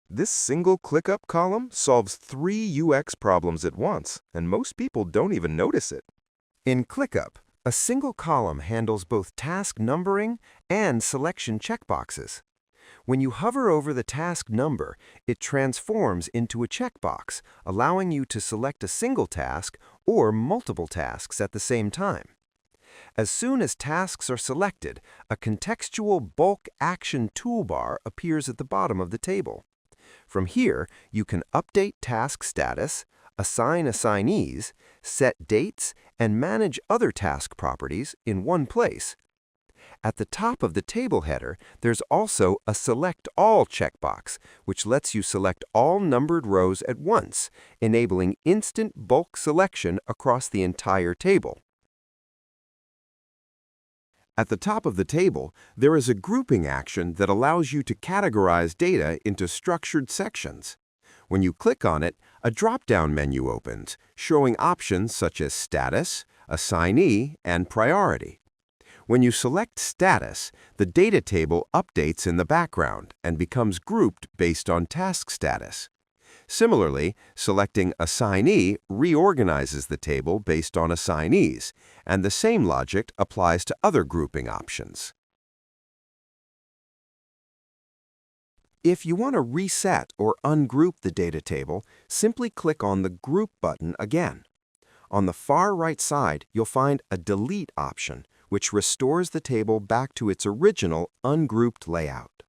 This single ClickUp column solves 3 UX problems at once, and most people don't even notice it. In ClickUp, a single column handles both task numbering and selection checkboxes. When you hover over the task number, it transforms into a checkbox, allowing you to select a single task or multiple tasks at the same time. As soon as tasks are selected, a contextual Bulk Action Toolbar appears at the bottom of the table. From here, you can update task status, assign assignees, set dates, and manage other task properties in one place. At the top of the table header, there's also a Select All checkbox, which lets you select all numbered rows at once, enabling instant bulk selection across the entire table. At the top of the table, there is a grouping action that allows you to categorize data into structured sections. When you click on it, a drop-down menu opens, showing options such as Status, Assignee, and Priority. When you select Status, the data table updates in the background and becomes grouped based on task status. Similarly, selecting Assignee reorganizes the table based on assignees, and the same logic applies to other grouping options. If you want to reset or ungroup the data table, simply click on the Group button again. On the far right side, you'll find a Delete option, which restores the table back to its original ungrouped layout.